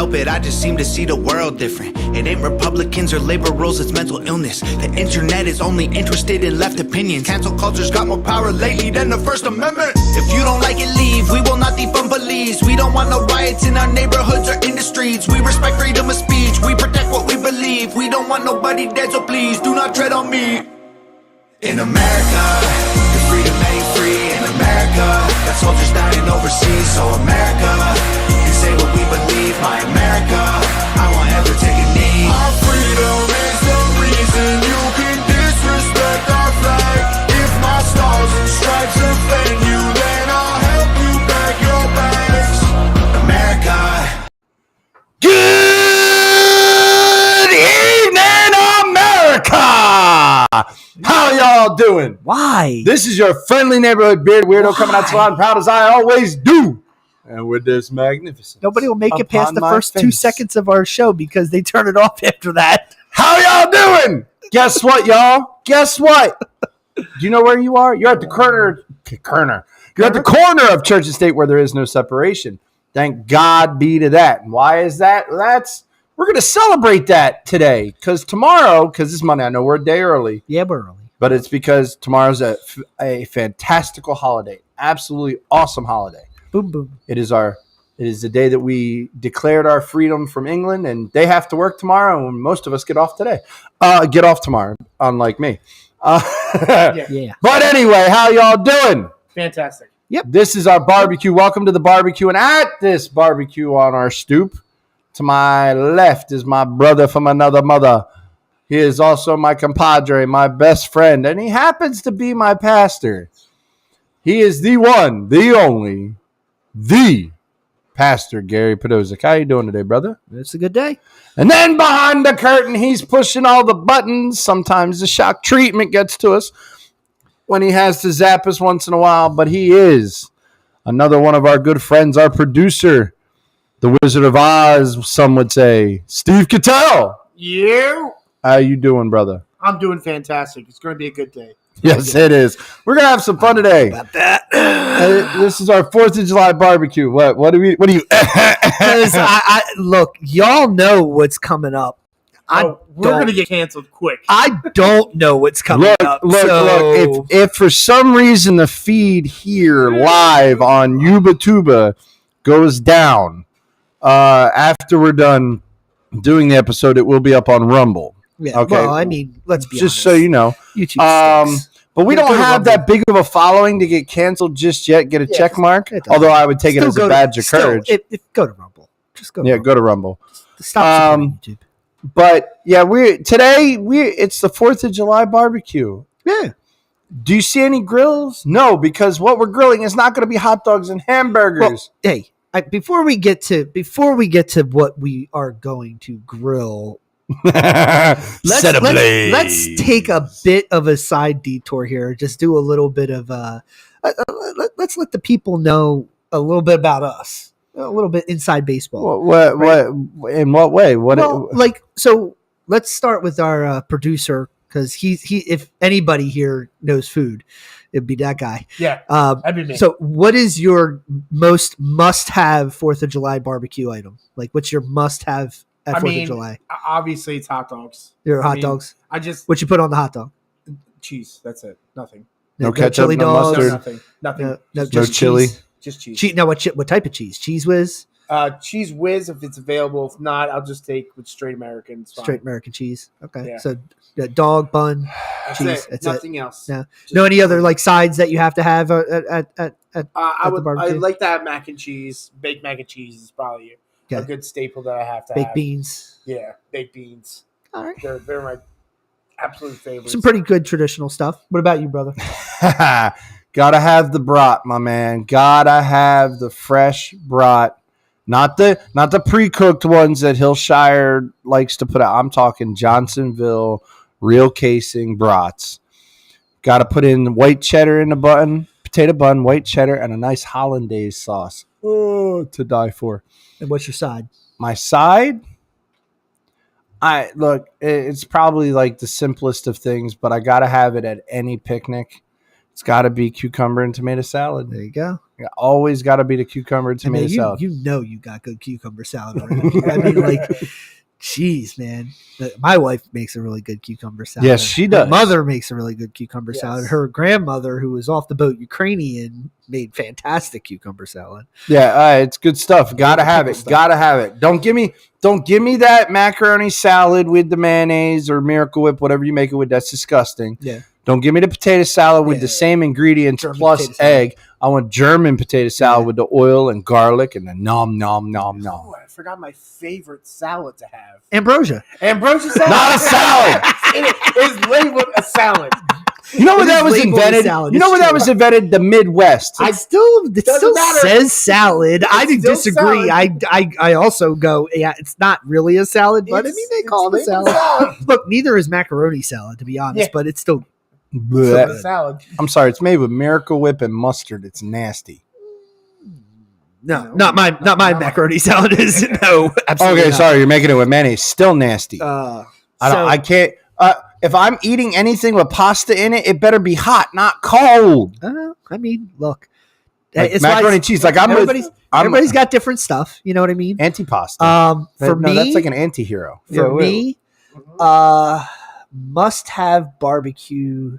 help it, I just seem to see the world different. It ain't Republicans or labor rules, it's mental illness. The internet is only interested in left opinions. Cancel culture's got more power lately than the First Amendment. If you don't like it, leave. We will not defund police. We don't want no riots in our neighborhoods or in the streets. We respect freedom of speech. We protect what we believe. We don't want nobody dead, so please do not tread on me. In America, the freedom ain't free. In America, got soldiers dying overseas. So America, you say what we believe. My America, I won't ever take a knee. Our freedom is the reason you can disrespect our flag. If my stars and stripes offend you, then I'll help you pack your bags. America. Good evening, America! How y'all doing? Why? This is your friendly neighborhood beard weirdo coming out loud and proud as I always do. And with this magnificence. Nobody will make it past the first 2 seconds of our show because they turn it off after that. How y'all doing? Guess what, y'all? Guess what? Do you know where you are? You're at the corner. You're at the corner of church and state where there is no separation. Thank God be to that. And why is that? We're going to celebrate that today because tomorrow, because this Monday, I know we're a day early. Yeah, we're early. But it's because tomorrow's a fantastical holiday. Absolutely awesome holiday. Boom, boom. It is the day that we declared our freedom from England, and they have to work tomorrow, and most of us get off today. Get off tomorrow, unlike me. Yeah. But anyway, how y'all doing? Fantastic. Yep. This is our barbecue. Welcome to the barbecue, and at this barbecue on our stoop, to my left is my brother from another mother. He is also my compadre, my best friend, and he happens to be my pastor. He is the one, the only, the Pastor Gary Podosek. How you doing today, brother? It's a good day. And then behind the curtain, he's pushing all the buttons. Sometimes the shock treatment gets to us when he has to zap us once in a while, but he is another one of our good friends, our producer, the Wizard of Oz, some would say, Steve Cattell. You? How you doing, brother? I'm doing fantastic. It's going to be a good day. Yes, it is. We're gonna have some fun today. About that. This is our 4th of July barbecue. What do you? Look, y'all know what's coming up. We're going to get canceled quick. I don't know what's coming up. Look. If for some reason the feed here live on Yuba goes down after we're done doing the episode, it will be up on Rumble. Yeah, okay. Well, I mean, let's be honest. Just so you know. YouTube stinks. But we don't have that big of a following to get canceled just yet. Get a check mark. Although I would take it as a badge of courage. Go to Rumble. Just go. Go to Rumble. Stop supporting YouTube. But yeah, it's the 4th of July barbecue. Yeah. Do you see any grills? No, because what we're grilling is not going to be hot dogs and hamburgers. Well, hey, before we get to what we are going to grill. Let's take a bit of a side detour here. Just do a little bit of let's let the people know a little bit about us, a little bit inside baseball. What in what way? So let's start with our producer because he if anybody here knows food, it'd be that guy. Yeah, that'd be me. So what is your most must-have 4th of July barbecue item? Like, what's your must-have? At 4th of July. Obviously, it's hot dogs. Hot dogs? What you put on the hot dog? Cheese. That's it. Nothing. No ketchup, chili no dogs. mustard. Nothing. No chili. Just cheese. Now, what type of cheese? Cheese Whiz? Cheese Whiz if it's available. If not, I'll just take with straight American. Straight American cheese. Okay. Yeah. So dog, bun, cheese. That's nothing else. No, any other like sides that you have to have at the barbecue? I'd like to have mac and cheese. Baked mac and cheese is probably a good staple that I have to have. Baked beans. Yeah, baked beans. All right. They're my absolute favorites. Some pretty good traditional stuff. What about you, brother? Gotta have the brat, my man. Gotta have the fresh brat. Not the pre-cooked ones that Hillshire likes to put out. I'm talking Johnsonville, real casing brats. Gotta put in white cheddar in the bun, potato bun, white cheddar, and a nice hollandaise sauce. Oh, to die for. And what's your side? My side? It's probably like the simplest of things, but I gotta have it at any picnic. It's got to be cucumber and tomato salad. There you go. Always got to be the cucumber and tomato salad. You know you got good cucumber salad already. I mean, like, jeez, man. My wife makes a really good cucumber salad. Yes, she does. My mother makes a really good cucumber salad. Her grandmother, who was off the boat Ukrainian, made fantastic cucumber salad. Yeah, it's good stuff. Gotta have it. Gotta have it. Don't give me that macaroni salad with the mayonnaise or Miracle Whip, whatever you make it with. That's disgusting. Yeah. Don't give me the potato salad with the same ingredients German plus egg. I want German potato salad with the oil and garlic and the nom nom nom nom. Oh, I forgot my favorite salad to have. Ambrosia salad. Not a salad. It's labeled a salad. You know where that was invented? You know where that was invented? The Midwest. It still says salad. I disagree. I also go, yeah, it's not really a salad, but I mean they call it a salad. Look, neither is macaroni salad, to be honest, but it's still salad. I'm sorry, it's made with Miracle Whip and mustard. It's nasty. No, not my macaroni salad is no. Absolutely Okay, not. sorry, you're making it with mayonnaise. Still nasty. I can't. If I'm eating anything with pasta in it, it better be hot, not cold. I mean, look, Like it's macaroni and cheese. Like everybody's got different stuff. You know what I mean? Antipasta. For me, that's like an anti-hero. For me, must have barbecue.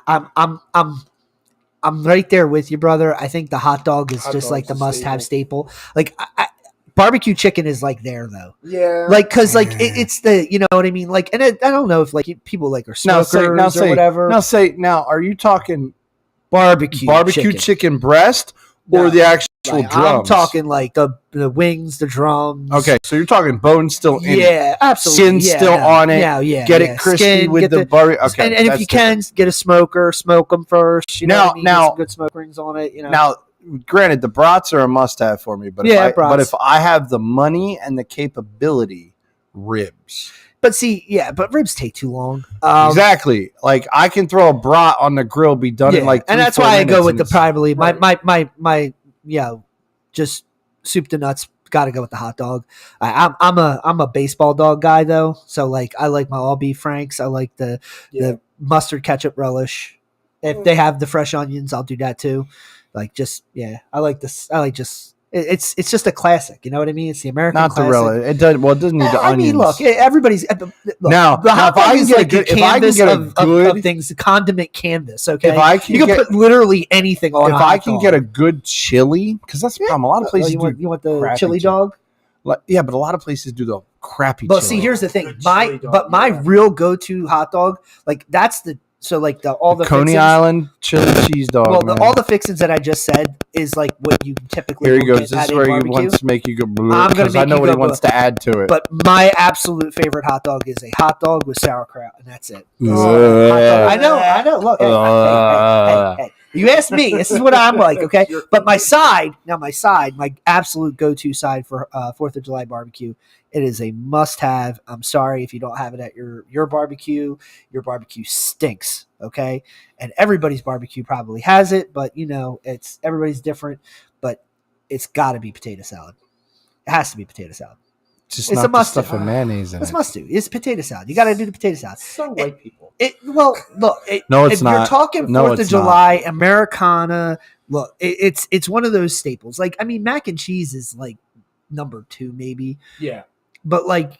I'm right there with you, brother. I think the hot dog is just like the must-have staple. Like barbecue chicken is like there though. Yeah. Like because like it's the you know what I mean. Like and I don't know if like people like are smokers or whatever. Now are you talking barbecue chicken breast or the actual drums? I'm talking like the wings, the drums. Okay, so you're talking bone still in it. Yeah, absolutely. Skin still on it. Get it crispy with the barbecue. Okay, and if you can get a smoker, smoke them first. You know, now get some good smoke rings on it. You know. Now, granted, the brats are a must-have for me, but if I have the money and the capability, ribs. But ribs take too long. Exactly. Like I can throw a brat on the grill, be done in like 3-4 and that's why I go with the probably right. my just soup to nuts. Got to go with the hot dog. I'm a baseball dog guy though, so like I like my all beef franks. I like the mustard ketchup relish. If they have the fresh onions, I'll do that too. Like I like this. I like just. It's just a classic, you know what I mean? It's the American not classic. the relish. It does. Well, it doesn't need the onions. I mean, look, everybody's now. The hot dog is like a canvas of good things, condiment canvas. Okay, you can put literally anything on. If I can get a good chili, because that's the problem. A lot of places you want the chili dog. Yeah, but a lot of places do the crappy. But chili. see, here's the thing. My real go-to hot dog, like that's the. So like all the Coney fixins, Island chili cheese dog. Well, all the fixins that I just said is like what you typically. Here he goes. This is where he wants to make you go blue. I'm gonna make I know what he blue. wants to add to it. But my absolute favorite hot dog is a hot dog with sauerkraut, and that's it. I know. Look, hey. You asked me. This is what I'm like, okay? But my absolute go-to side for 4th of July barbecue, it is a must-have. I'm sorry if you don't have it at your barbecue. Your barbecue stinks, okay? And everybody's barbecue probably has it, but, it's everybody's different. But it's got to be potato salad. It has to be potato salad. It's not a must stuff with mayonnaise in it. It's must do. It's potato salad. You got to do the potato salad. So white people. No, it's not. You're talking 4th of July, Americana. Look, it's one of those staples. Like, I mean, mac and cheese is like number 2, maybe. Yeah. But like,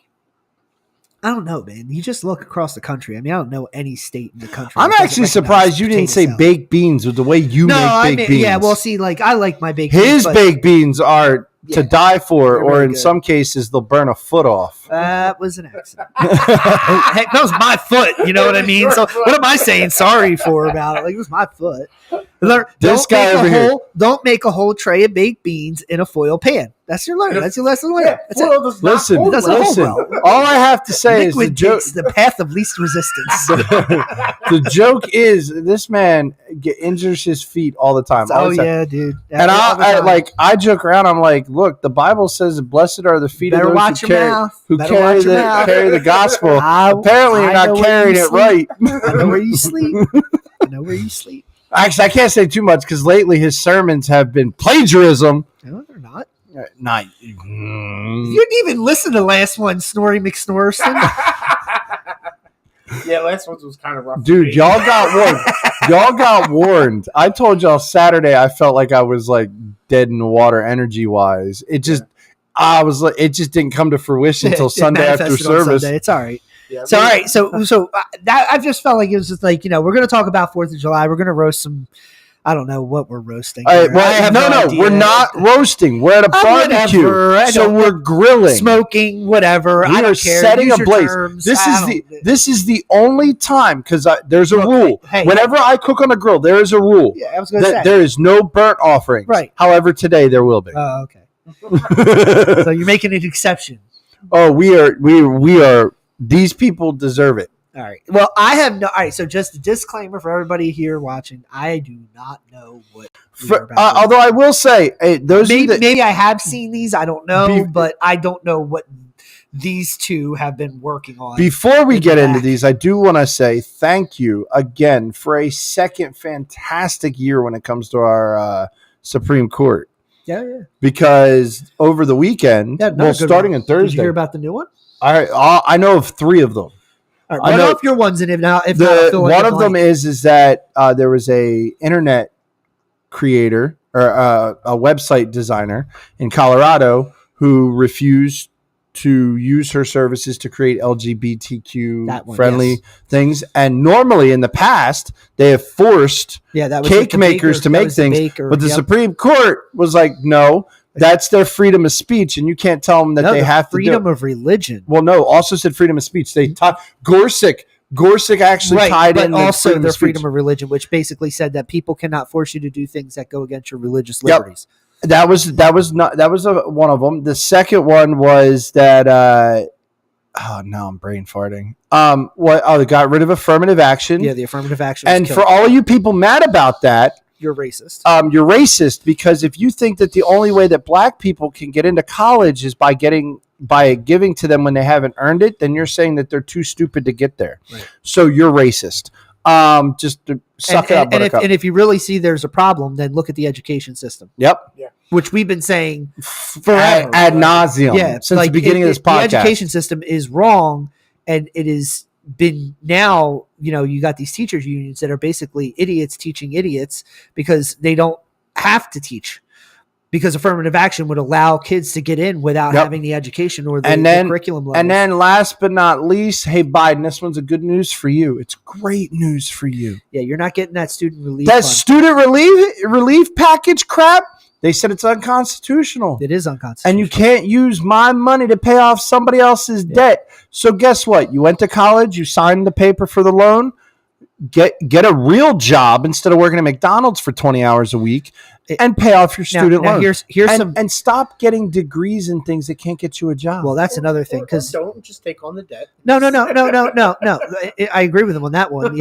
I don't know, man. You just look across the country. I mean, I don't know any state in the country. I'm actually surprised you didn't say baked beans with the way you make baked beans. Yeah, well, see, like I like my baked beans. His baked beans are to die for, or in good. Some cases, they'll burn a foot off. That was an accident. Heck, that was my foot. You know what I mean? So what am I saying sorry for about it? Like, it was my foot. Don't make a whole tray of baked beans in a foil pan. That's your learn. That's your lesson learned. Listen. All I have to say Liquid is the joke. The path of least resistance. The joke is this man injures his feet all the time. Yeah, dude. And I joke around. I'm like, look, the Bible says, "Blessed are the feet of those who carry the gospel." Apparently, you're not carrying it right. I know where you sleep. Actually, I can't say too much because lately his sermons have been plagiarism. No, they're not. You didn't even listen to the last one, Snorri McSnorrison. Yeah, last one was kind of rough. Dude, y'all got warned. Y'all got warned. I told y'all Saturday I felt like I was like dead in the water energy wise. It just I was like it just didn't come to fruition until Sunday after service. Sunday. It's all right. Yeah, So all right, so that I just felt like it was just like, we're going to talk about 4th of July. We're going to roast some. I don't know what we're roasting. All right, no, we're not roasting. We're at a barbecue, so we're grilling, smoking, whatever. I don't care. Setting Use a blaze. terms. This is the only time because there's a rule. Hey, whenever I cook on a grill, there is a rule. Yeah, I was going to say there is no burnt offerings. Right. However, today there will be. Oh, okay. So you're making an exception. Oh, we are. These people deserve it. All right. Well, I have no. All right. So just a disclaimer for everybody here watching. I do not know what. Although I will say, maybe I have seen these. I don't know, but I don't know what these two have been working on. Before we get into these, I do want to say thank you again for a second fantastic year when it comes to our Supreme Court. Yeah. Because over the weekend, starting on Thursday. Did you hear about the new one? I know of 3 of them. All right, I know if your one's in. If not, one of them is that there was a internet creator or a website designer in Colorado who refused to use her services to create LGBTQ friendly things. And normally in the past, they have forced cake makers to make things. But the Supreme Court was like, no, that's their freedom of speech. And you can't tell them that they have to do freedom of religion. Well, no, also said freedom of speech. They taught Gorsuch actually tied in also their freedom of religion, which basically said that people cannot force you to do things that go against your religious liberties. That was one of them. The second one was that now I'm brain farting. They got rid of affirmative action. Yeah, the affirmative action. And for all of you people mad about that, you're racist. You're racist because if you think that the only way that black people can get into college is by giving to them when they haven't earned it, then you're saying that they're too stupid to get there. Right. So you're racist. Just to suck it up, Buttercup. And if you really see there's a problem, then look at the education system. Yep. Yeah. Which we've been saying forever. Ad nauseum. Yeah. Since the beginning of this podcast. The education system is wrong, and it has been now, you got these teachers unions that are basically idiots teaching idiots because they don't have to teach. Because affirmative action would allow kids to get in without having the education or the curriculum levels. And then last but not least, hey, Biden, this one's a good news for you. It's great news for you. Yeah, you're not getting that student relief. That student relief package crap, they said it's unconstitutional. It is unconstitutional. And you can't use my money to pay off somebody else's debt. So guess what? You went to college, you signed the paper for the loan, get a real job instead of working at McDonald's for 20 hours a week. And pay off your student loan. And stop getting degrees in things that can't get you a job. Well, that's another thing because don't just take on the debt. No. I agree with him on that one.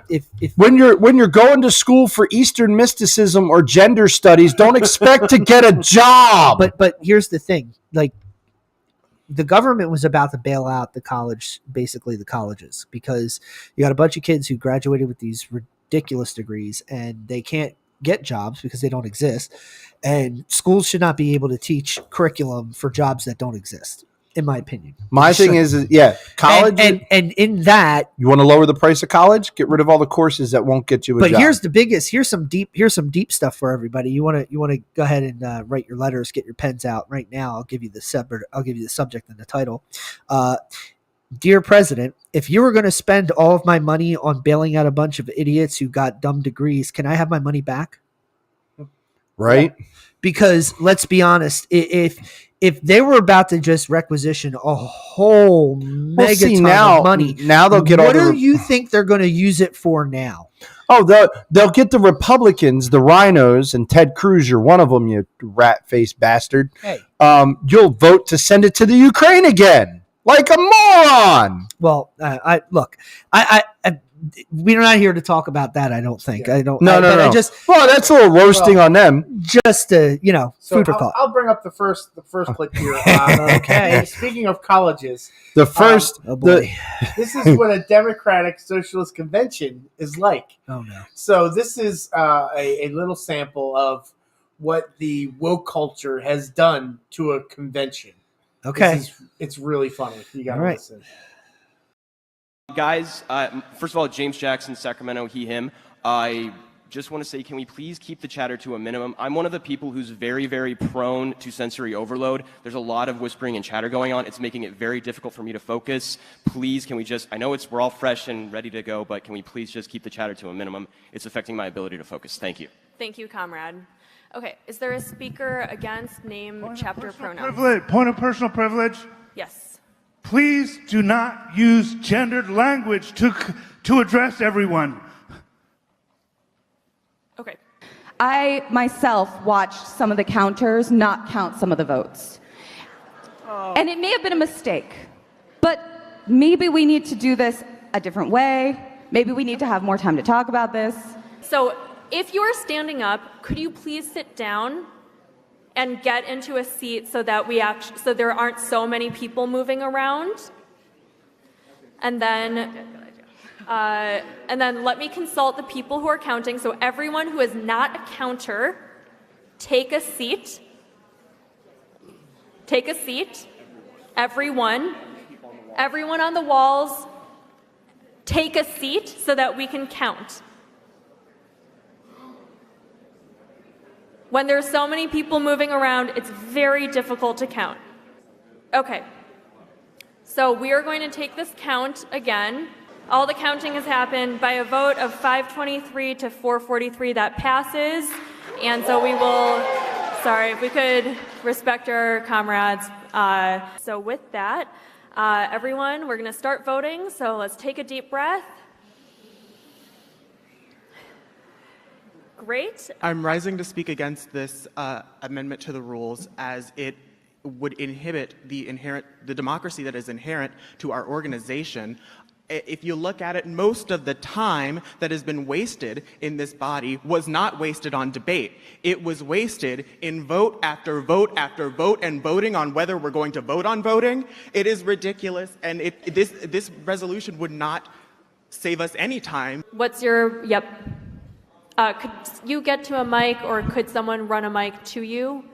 If when you're going to school for Eastern mysticism or gender studies, don't expect to get a job. But here's the thing: like the government was about to bail out the colleges, because you got a bunch of kids who graduated with these ridiculous degrees and they can't get jobs because they don't exist, and schools should not be able to teach curriculum for jobs that don't exist, in my opinion. My thing is college and in that, you want to lower the price of college, get rid of all the courses that won't get you a job. But here's some deep stuff for everybody. You want to go ahead and write your letters, get your pens out right now. I'll give you the subject and the title. Dear President, if you were going to spend all of my money on bailing out a bunch of idiots who got dumb degrees, can I have my money back? Right? Because let's be honest, if they were about to just requisition a whole megaton of money, now they'll get what do you think they're going to use it for now? Oh, they'll get the Republicans, the rhinos, and Ted Cruz. You're one of them, you rat-faced bastard. Hey. You'll vote to send it to the Ukraine again. Like a moron. Well, we're not here to talk about that. I don't think. I don't. No. That's a little roasting on them. Just food for thought. I'll bring up the first clip here. Okay. Speaking of colleges, this is what a Democratic Socialist convention is like. Oh no. So this is a little sample of what the woke culture has done to a convention. Okay. It's really funny. You got to listen. Guys, first of all, James Jackson, Sacramento, he, him. I just want to say, can we please keep the chatter to a minimum? I'm one of the people who's very, very prone to sensory overload. There's a lot of whispering and chatter going on. It's making it very difficult for me to focus. Please, can we just, I know we're all fresh and ready to go, but can we please just keep the chatter to a minimum? It's affecting my ability to focus. Thank you. Thank you, comrade. Okay, is there a speaker against name, chapter, pronoun? Point of personal privilege. Yes. Please do not use gendered language to address everyone. Okay. I myself watched some of the counters not count some of the votes. And it may have been a mistake, but maybe we need to do this a different way. Maybe we need to have more time to talk about this. So if you are standing up, could you please sit down and get into a seat so that so there aren't so many people moving around? And then let me consult the people who are counting. So everyone who is not a counter, take a seat. Take a seat. Everyone on the walls, take a seat so that we can count. When there's so many people moving around, it's very difficult to count. Okay. So we are going to take this count again. All the counting has happened by a vote of 523 to 443. That passes. And so we will, sorry, if we could respect our comrades. So with that, everyone, we're going to start voting. So let's take a deep breath. Great. I'm rising to speak against this amendment to the rules, as it would inhibit the democracy that is inherent to our organization. If you look at it, most of the time that has been wasted in this body was not wasted on debate. It was wasted in vote after vote after vote and voting on whether we're going to vote on voting. It is ridiculous, and this resolution would not save us any time. What's your, yep. Could you get to a mic, or could someone run a mic to you?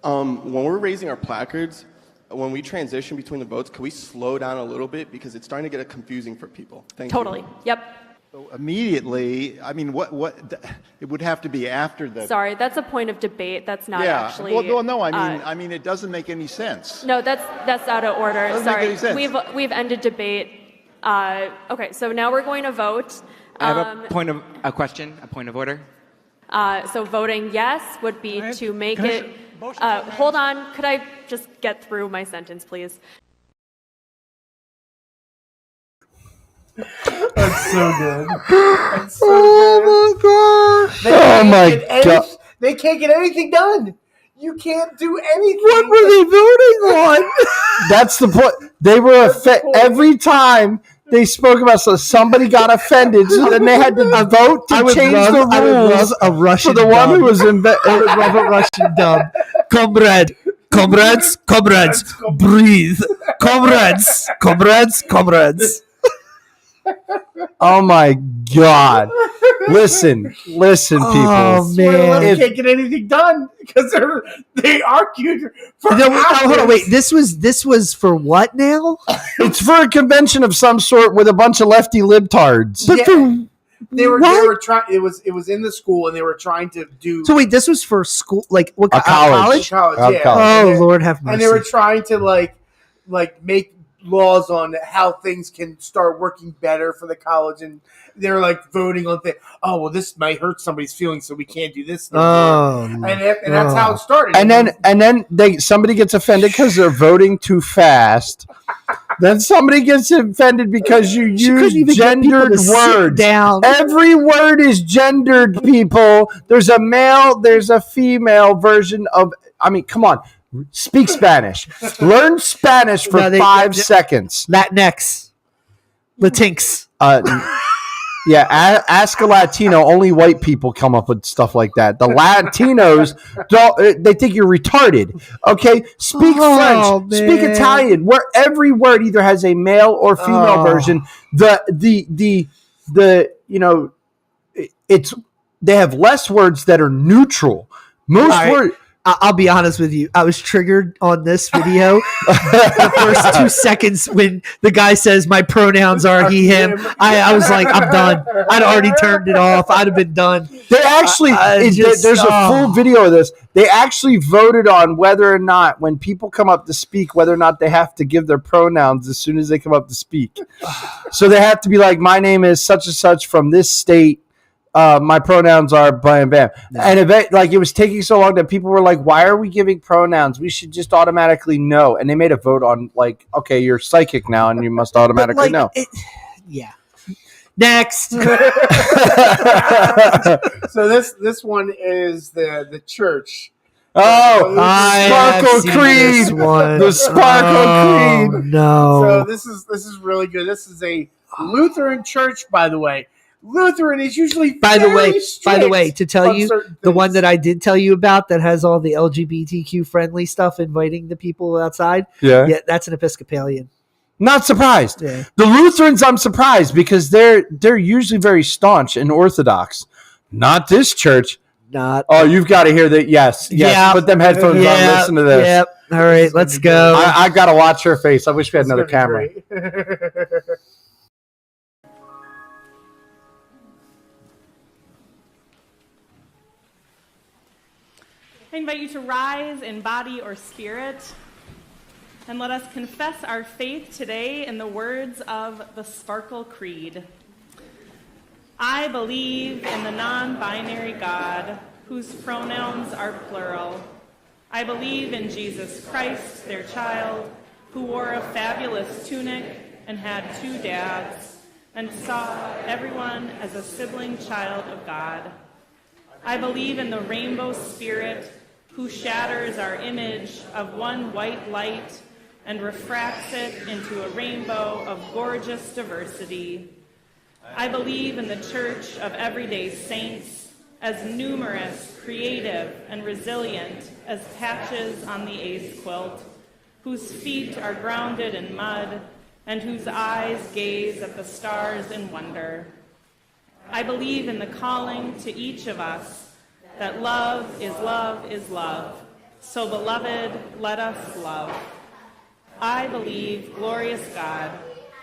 When we're raising our placards, when we transition between the votes, can we slow down a little bit, because it's starting to get confusing for people? Thank you. Totally. Yep. So immediately, I mean, it would have to be after the. Sorry, that's a point of debate. That's not actually. Well, no, I mean, it doesnn't make any sense. No, that's out of order. Doesn't Sorry, make any sense. we've ended debate. Okay, so now we're going to vote. I have a question, a point of order. So voting yes would be to make it. Hold on, could I just get through my sentence, please? That's so good. That's so Oh good. my god! They can't get anything done. You can't do anything. What were they voting on? That's the point. They were every time they spoke about somebody got offended, so then they had to vote to change the rules. A Russian for the one who was I would love a Russian dub. Comrades, breathe. Comrades. Oh my god! Listen, people. Oh man, they can't get anything done because they argued for hours. Hold on, wait. This was for what now? It's for a convention of some sort with a bunch of lefty libtards. But they were trying. It was in the school, and they were trying to do. So wait, this was for school, like what? College? College, yeah. Oh Lord, have mercy. And they were trying to like make laws on how things can start working better for the college, and they're like voting on things. Oh well, this might hurt somebody's feelings, so we can't do this. And that's how it started. And then somebody gets offended because they're voting too fast. Then somebody gets offended because you use gendered words. Down. Every word is gendered, people. There's a male, there's a female version of. I mean, come on. Speak Spanish. Learn Spanish for 5 seconds. Latinx. Latinx. Yeah, ask a Latino. Only white people come up with stuff like that. The Latinos they think you're retarded. Okay, speak French, speak Italian, where every word either has a male or female version. They have less words that are neutral. Most words. I'll be honest with you. I was triggered on this video the first 2 seconds when the guy says my pronouns are he, him. I was like, I'm done. I'd already turned it off. I'd have been done. They actually, there's a full video of this. They actually voted on whether or not, when people come up to speak, whether or not they have to give their pronouns as soon as they come up to speak. So they have to be like, my name is such and such from this state. My pronouns are bam, bam. No. And it was taking so long that people were like, why are we giving pronouns? We should just automatically know. And they made a vote on like, okay, you're psychic now and you must automatically know. Yeah. Next. So this one is the church. Oh, Sparkle Creed. The Sparkle Creed. No. So this is really good. This is a Lutheran church, by the way. Lutheran is usually by the way, to tell you the one that I did tell you about that has all the LGBTQ friendly stuff, inviting the people outside. Yeah, that's an Episcopalian. Not surprised. Yeah. The Lutherans, I'm surprised because they're usually very staunch and orthodox. Not this church. Not. Oh, you've got to hear that. Yes. Yeah. Put them headphones on. Listen to this. Yep. All right, let's go. I got to watch her face. I wish we had another camera. I invite you to rise in body or spirit, and let us confess our faith today in the words of the Sparkle Creed. I believe in the non-binary God, whose pronouns are plural. I believe in Jesus Christ, their child, who wore a fabulous tunic and had 2 dads, and saw everyone as a sibling child of God. I believe in the rainbow spirit, who shatters our image of one white light and refracts it into a rainbow of gorgeous diversity. I believe in the Church of Everyday Saints, as numerous, creative, and resilient as patches on the ace quilt, whose feet are grounded in mud and whose eyes gaze at the stars in wonder. I believe in the calling to each of us that love is love is love. So, beloved, let us love. I believe, glorious God,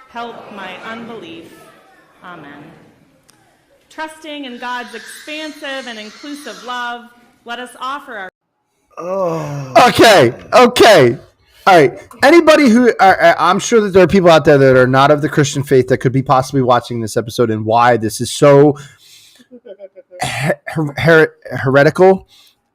help my unbelief. Amen. Trusting in God's expansive and inclusive love, let us offer our... Oh. Okay. All right. Anybody who... I'm sure that there are people out there that are not of the Christian faith that could be possibly watching this episode and why this is so... heretical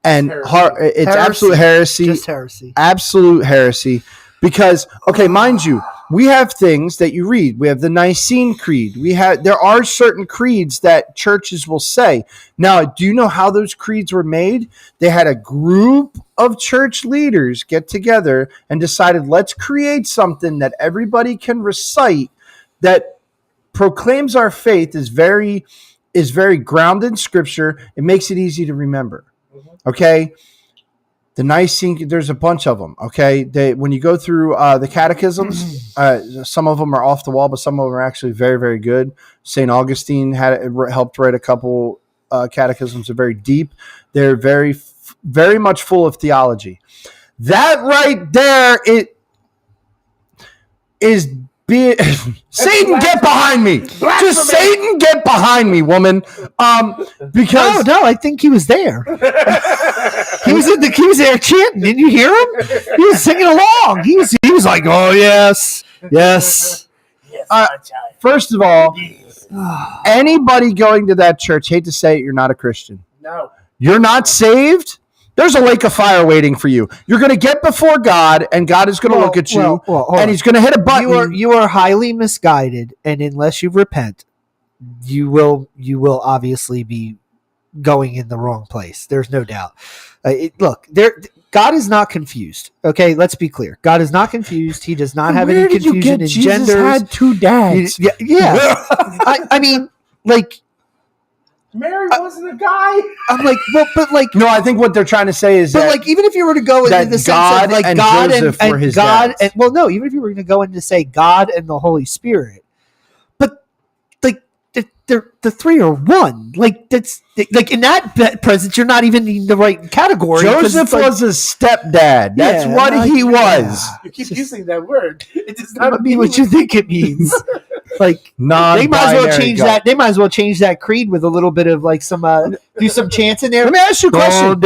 and it's heresy. Absolute heresy. Just heresy. Absolute heresy. Because, okay, mind you, we have things that you read. We have the Nicene Creed. There are certain creeds that churches will say. Now, do you know how those creeds were made? They had a group of church leaders get together and decided, let's create something that everybody can recite that proclaims our faith is very grounded in Scripture. It makes it easy to remember. Okay? The Nicene, there's a bunch of them, okay? When you go through the catechisms, some of them are off the wall, but some of them are actually very, very good. St. Augustine helped write a couple catechisms. They're very deep. They're very, very much full of theology. That right there, it is... Satan, get behind me! Just Satan, get behind me, woman. Because no, I think he was there. he was there chanting. Didn't you hear him? He was singing along. He was like, "Oh yes." First of all, anybody going to that church, hate to say it, you're not a Christian. No, you're not saved. There's a lake of fire waiting for you. You're going to get before God, and God is going to look at you, and He's going to hit a button. You are highly misguided, and unless you repent, you will obviously be going in the wrong place. There's no doubt. God is not confused. Okay, let's be clear. God is not confused. He does not have any confusion in Jesus genders. Had 2 dads. Yeah. I mean, like. Mary wasn't a guy. I'm like, but no, I think what they're trying to say is that, even if you were to go into the sense of like God and God, even if you were going to go into say God and the Holy Spirit, but like the three are one. Like that's like in that presence, you're not even in the right category. Joseph was a stepdad. That's what he was. You keep using that word. It does not mean what you think it means. Like they might as well change that. They might as well change that creed with a little bit of like some do some chants in there. Let me ask you a question.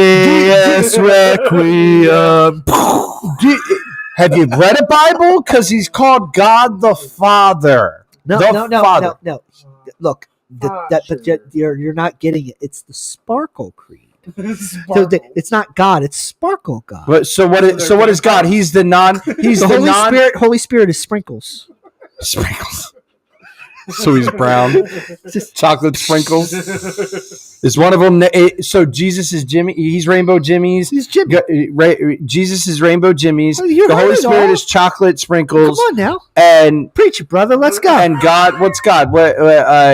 Have you read a Bible? Because he's called God the Father. No. Look, but you're not getting it. It's the Sparkle Creed. So it's not God. It's Sparkle God. But so what is God? He's the Holy Spirit is sprinkles. Sprinkles. So he's brown. Chocolate sprinkles. Is one of them? So Jesus is Jimmy. He's Rainbow Jimmy's. He's Jimmy. Jesus is Rainbow Jimmy's. Well, the Holy Spirit is chocolate sprinkles. Come on now, and preach it, brother. Let's go. And God, what's God?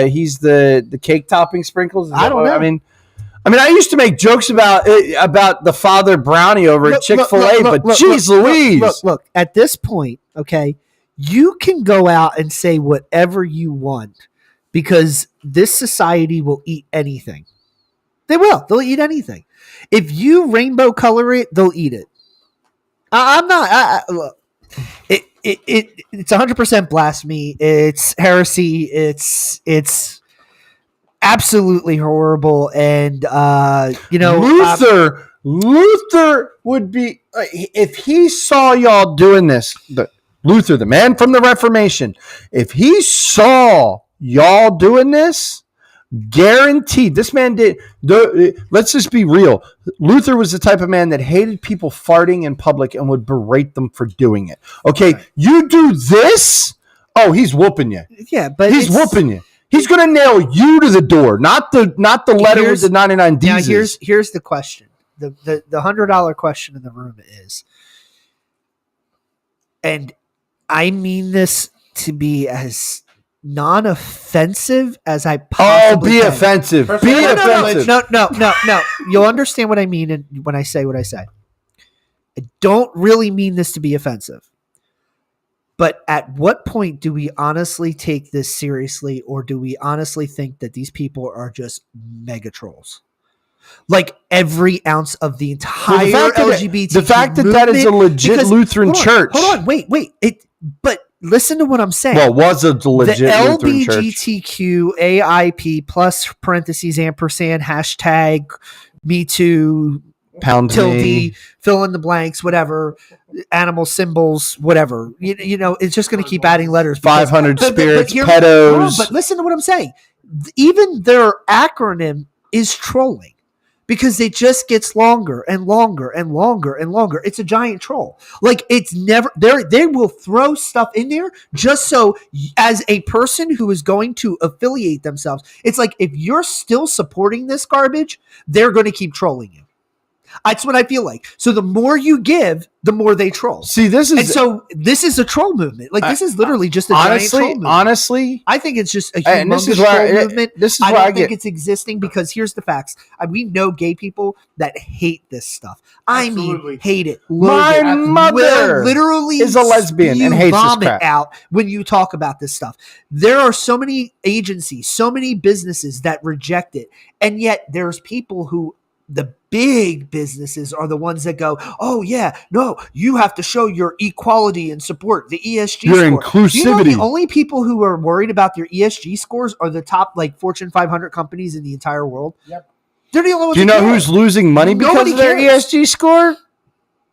He's the cake topping sprinkles. I don't know. I mean, I used to make jokes about the Father Brownie over at Chick-fil-A, but geez Louise. Look. At this point, okay, you can go out and say whatever you want because this society will eat anything. They will. They'll eat anything. If you rainbow color it, they'll eat it. I'm not. Look, it's 100% blasphemy. It's heresy. It's absolutely horrible. And Luther would be if he saw y'all doing this. Luther, the man from the Reformation, if he saw y'all doing this, guaranteed this man did. Let's just be real. Luther was the type of man that hated people farting in public and would berate them for doing it. Okay, you do this. Oh, he's whooping you. Yeah, but he's whooping you. He's going to nail you to the door, not the letter with the 99 D's. Now here's the question. The $100 question in the room is, and I mean this to be as non-offensive as I possibly can. Offensive. Be offensive. No. You'll understand what I mean when I say what I say. I don't really mean this to be offensive. But at what point do we honestly take this seriously, or do we honestly think that these people are just mega trolls? Like every ounce of the entire LGBT. The fact that is a legit Lutheran church. Hold on, wait. But listen to what I'm saying. Well, it was a legit Lutheran church. LGBTQ AIP plus parentheses ampersand hashtag Me Too pound tilde me. Fill in the blanks, whatever, animal symbols, whatever. You know, it's just going to keep adding letters. 500 spirits, pedos. But listen to what I'm saying. Even their acronym is trolling. Because it just gets longer and longer and longer and longer. It's a giant troll. Like it's never there. They will throw stuff in there just so as a person who is going to affiliate themselves, it's like if you're still supporting this garbage, they're going to keep trolling you. That's what I feel like. So the more you give, the more they troll. See, this is a troll movement. Like this is literally just a giant troll movement. Honestly, I think it's just a humongous troll movement. I don't think it's existing because here's the facts. We know gay people that hate this stuff. Absolutely. I mean, hate it. My mother literally is a lesbian and hates this crap. Out when you talk about this stuff. There are so many agencies, so many businesses that reject it, and yet there's people who. The big businesses are the ones that go, oh, yeah, no, you have to show your equality and support, the ESG your score. Inclusivity. You know, the only people who are worried about their ESG scores are the top Fortune 500 companies in the entire world. Yep. They're the only ones. Do you know who's losing money because of their ESG score?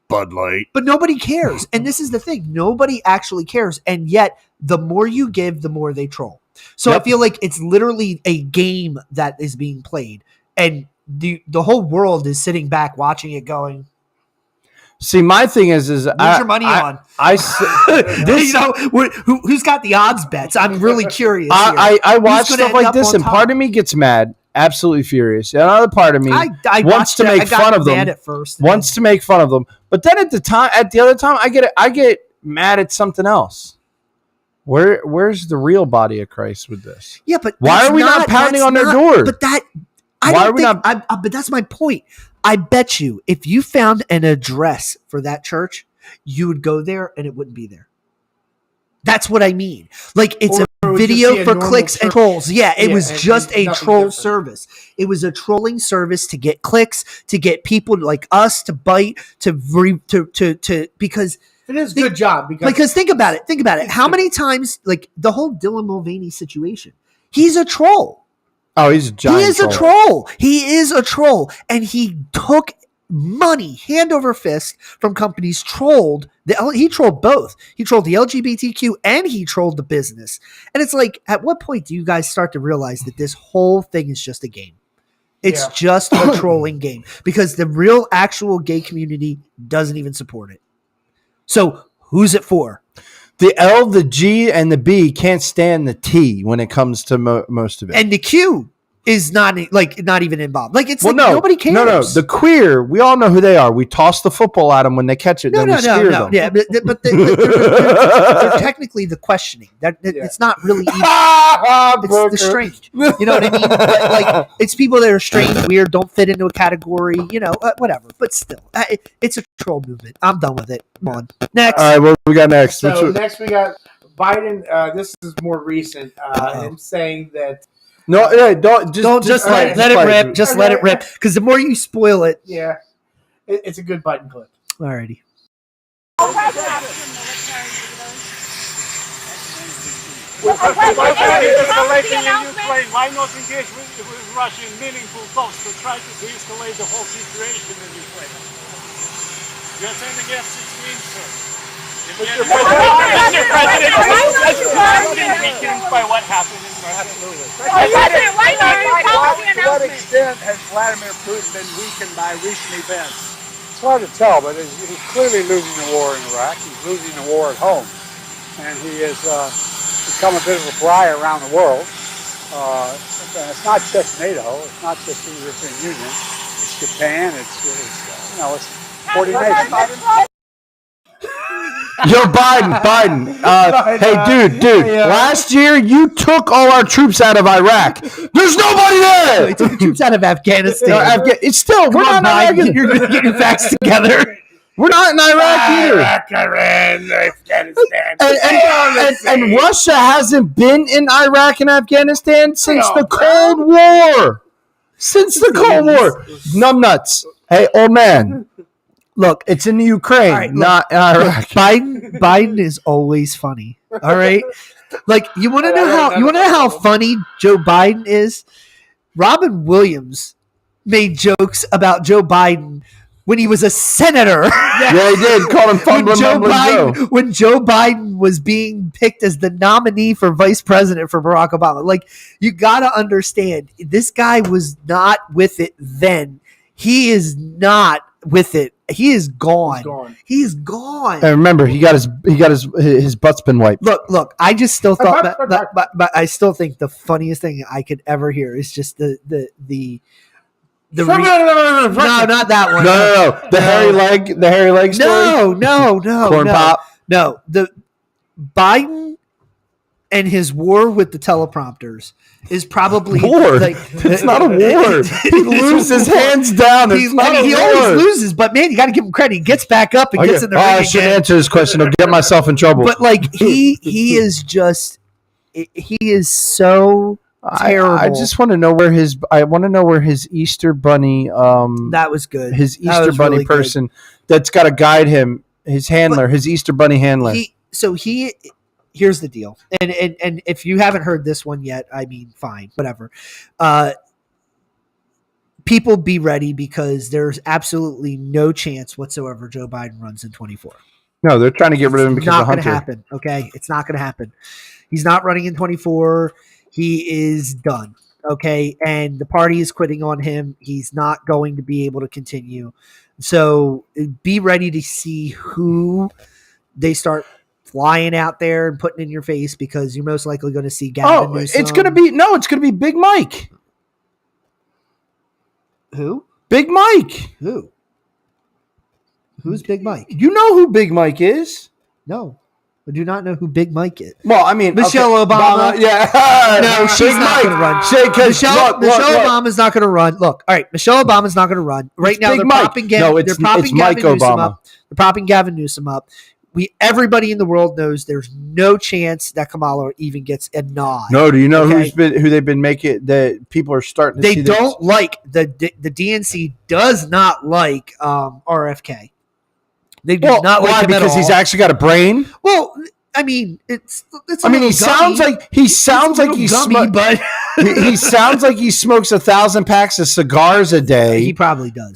Bud Light. But nobody cares. And this is the thing. Nobody actually cares. And yet, the more you give, the more they troll. So I feel like it's literally a game that is being played. And the whole world is sitting back watching it going. See, my thing is what's your money on? Who's got the odds bets? I'm really curious. I watch stuff like this, and part of me gets mad, absolutely furious. Another part of me wants to make fun of them. Wants to make fun of them, but then at the other time, I get mad at something else. Where's the real body of Christ with this? Yeah, but why are we not pounding on their door? But that. But that's my point. I bet you if you found an address for that church, you would go there and it wouldn't be there. That's what I mean. Like it's or video for clicks and trolls. Yeah, it was and just a nothing troll different. service. It was a trolling service to get clicks, to get people like us to bite, because it is a good job. Because think about it. Think about it. How many times, like the whole Dylan Mulvaney situation, he's a troll. Oh, he's a giant. He is a troll. He is a troll, and he took money hand over fist from companies. He trolled both. He trolled the LGBTQ and he trolled the business. And it's like, at what point do you guys start to realize that this whole thing is just a game? It's just a trolling game, because the real actual gay community doesn't even support it. So who's it for? The L, the G, and the B can't stand the T when it comes to most of it. And the Q is not even involved. Like, it's nobody cares. No. The queer, we all know who they are. We toss the football at them when they catch it. Then we spear them. Yeah, but they're technically the questioning. It's not really even, it's the strange. You know what I mean? Like, it's people that are strange, weird, don't fit into a category, whatever. But still, it's a troll movement. I'm done with it. Come on. Next. All right, what we got next? So next we got Biden. This is more recent. Him saying that. No, don't let it rip. Just let it rip, because the more you spoil it, it's a good Biden clip. Alrighty. Can you explain why not engage with Russia in meaningful talks to try to de-escalate the whole situation in Ukraine? You're sending F-16, sir. Mr. President, weakened by what happened in Russia. Absolutely. To what extent has Vladimir Putin been weakened by recent events? It's hard to tell, but he's clearly losing the war in Iraq. He's losing the war at home. And he has become a bit of a pariah around the world. It's not just NATO. It's not just the European Union. It's Japan. It's 40 nations. Yo, Biden. Hey, dude. Last year, you took all our troops out of Iraq. There's nobody there. He took the troops out of Afghanistan. It's still, we're not in Iraq. You're going to get your facts together. We're not in Iraq either. Iraq, Iran, Afghanistan. And Russia hasn't been in Iraq and Afghanistan since the Cold War. Numbnuts. Hey, old man. Look, it's in the Ukraine, not in Iraq. Biden is always funny. All right, like you want to know how funny Joe Biden is. Robin Williams made jokes about Joe Biden when he was a senator. Yeah, he did. Called him fumbling Joe. When Joe Biden was being picked as the nominee for vice president for Barack Obama. Like, you got to understand, this guy was not with it then. He is not with it. He is gone. He's gone. And remember, he got his butt's been wiped. Look. I just still thought, but I still think the funniest thing I could ever hear is just the no, not that one. No. The hairy leg story. No. Corn pop. No, the Biden and his war with the teleprompters is probably war. It's not a war. He loses hands down. He always loses, but man, you got to give him credit. He gets back up and gets in the ring I should answer this question. I'll get myself in trouble. But like he is so terrible. I just want to know where his. I want to know where his Easter bunny. That was good. His Easter bunny really person that's got to guide him. His handler. His Easter bunny handler. Here's the deal, and if you haven't heard this one yet, I mean, fine, whatever. People be ready, because there's absolutely no chance whatsoever Joe Biden runs in 24. No, they're trying to get rid of him because of Hunter. It's not going to happen. Okay, it's not going to happen. He's not running in 24. He is done. Okay, and the party is quitting on him. He's not going to be able to continue. So be ready to see who they start flying out there and putting in your face, because you're most likely going to see Gavin Newsom. It's going to be Big Mike. Who? Big Mike. Who? Who's Big Mike? You know who Big Mike is? No. I do not know who Big Mike is. Well, I mean, Michelle Obama. Yeah. No, she's not going to run. Michelle Obama's not going to run. Look, all right, Michelle Obama's not going to run. Right now, they're propping Gavin Newsom up. They're propping Gavin Newsom up. everybody in the world knows there's no chance that Kamala even gets a nod. No, do you know who they've been making that people are starting to They see? don't like the DNC does not like RFK. They do not like him because at all. he's actually got a brain. Well, I mean, it's. I mean, he sounds like he smokes 1,000 packs of cigars a day. He probably does.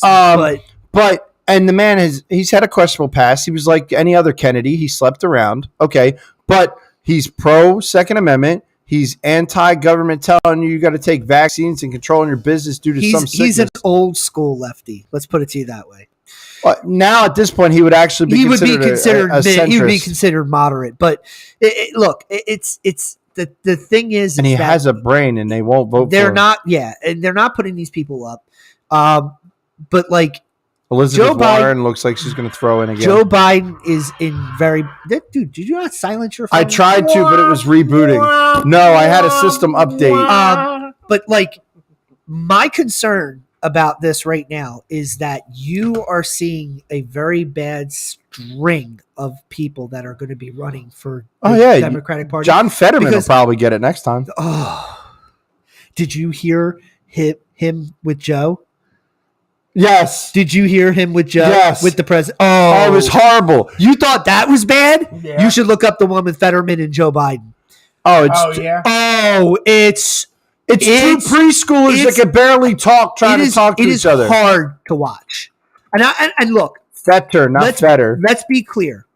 But the man he's had a questionable past. He was like any other Kennedy. He slept around. Okay, but he's pro Second Amendment. He's anti-government, telling you got to take vaccines and controlling your business due to some sickness. He's an old school lefty. Let's put it to you that way. Now at this point, he would actually be considered a centrist. He would be considered moderate. But look, it's the thing is, and he has a brain, and they won't vote. They're for him. not, and they're not putting these people up. But like Elizabeth Warren looks like she's going to throw in again. Joe Biden is in dude. Did you not silence your phone? I tried to, but it was rebooting. No, I had a system update. But like, my concern about this right now is that you are seeing a very bad string of people that are going to be running for the Democratic Party. John Fetterman will probably get it next time. Oh, did you hear him with Joe? Yes. Did you hear him with Joe? Yes. With the president? Oh, it was horrible. You thought that was bad? Yeah. You should look up the one with Fetterman and Joe Biden. It's two preschoolers that can barely talk trying to talk to each other. It is hard to watch. And look. Fetter, not Fetter. Let's be clear.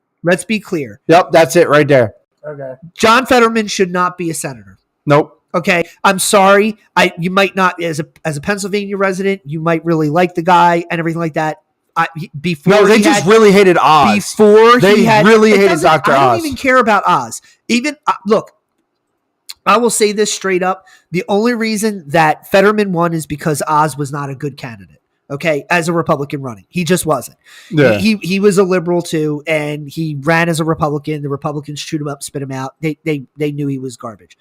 Yep, that's it right there. Okay. John Fetterman should not be a senator. Nope. Okay, I'm sorry. You might not, as a Pennsylvania resident, you might really like the guy and everything like that. They just really hated Oz. They really hated Dr. Oz. I don't even care about Oz. Even look, I will say this straight up: the only reason that Fetterman won is because Oz was not a good candidate. Okay, as a Republican running, he just wasn't. Yeah. He was a liberal too, and he ran as a Republican. The Republicans chewed him up, spit him out. They knew he was garbage.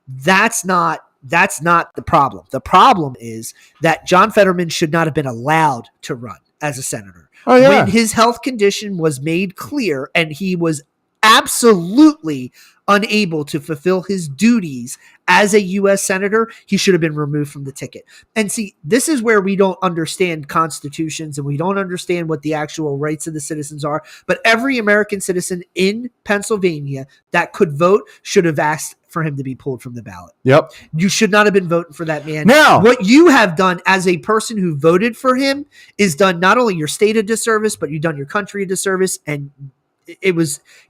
That's not the problem. The problem is that John Fetterman should not have been allowed to run as a senator. Oh, yeah. When his health condition was made clear and he was absolutely unable to fulfill his duties as a U.S. senator, he should have been removed from the ticket. And see, this is where we don't understand constitutions and we don't understand what the actual rights of the citizens are. But every American citizen in Pennsylvania that could vote should have asked for him to be pulled from the ballot. Yep. You should not have been voting for that man. Now, what you have done as a person who voted for him is done not only your state a disservice, but you've done your country a disservice, and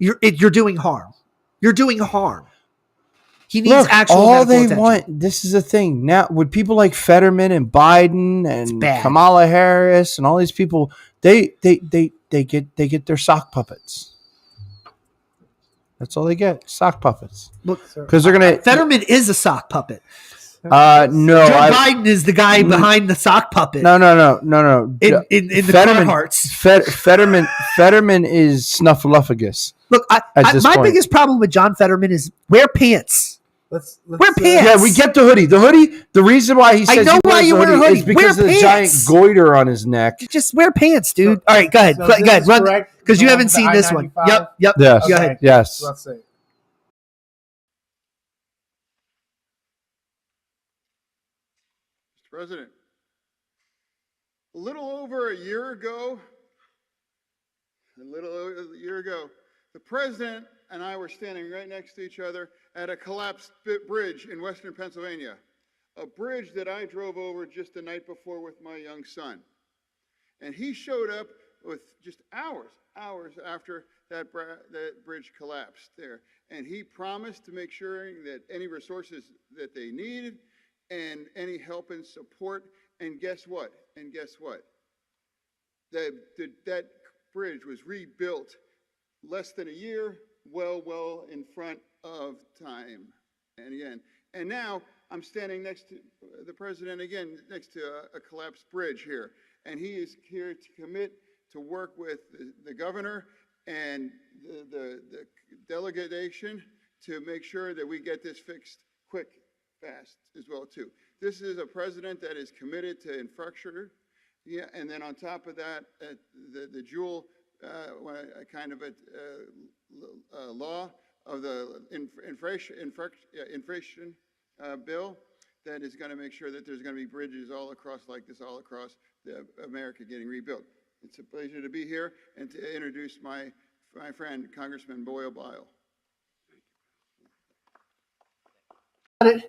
you're doing harm. You're doing harm. He needs actual all medical they attention. want. This is the thing. Now, with people like Fetterman and Biden and Kamala Harris and all these people, they get their sock puppets. That's all they get. Sock puppets. Because they're gonna. Fetterman is a sock puppet. No, Joe Biden is the guy behind the sock puppet. No. In the Carhartts. Fetterman is Snuffleupagus. Look, my biggest problem with John Fetterman is wear pants. Let's wear pants. Yeah, we get the hoodie. The hoodie. The reason why he says I know why you wear a hoodie is because of the giant goiter on his neck. Just wear pants, dude. All right, go ahead. Go ahead. Run because you haven't seen this one. Yep. Yes. Go ahead. Yes. Let's see. Mr. President, a little over a year ago, the president and I were standing right next to each other at a collapsed bridge in western Pennsylvania, a bridge that I drove over just the night before with my young son. And he showed up with just hours after that bridge collapsed there. And he promised to make sure that any resources that they needed and any help and support. And guess what? That bridge was rebuilt less than a year, well in front of time. And now I'm standing next to the president again, next to a collapsed bridge here. And he is here to commit to work with the governor and the delegation to make sure that we get this fixed quick, fast as well too. This is a president that is committed to infrastructure. Yeah, and then on top of that, the dual a kind of a law of the inflation bill that is going to make sure that there's going to be bridges all across America getting rebuilt. It's a pleasure to be here and to introduce my friend, Congressman Boyle Bile. Today,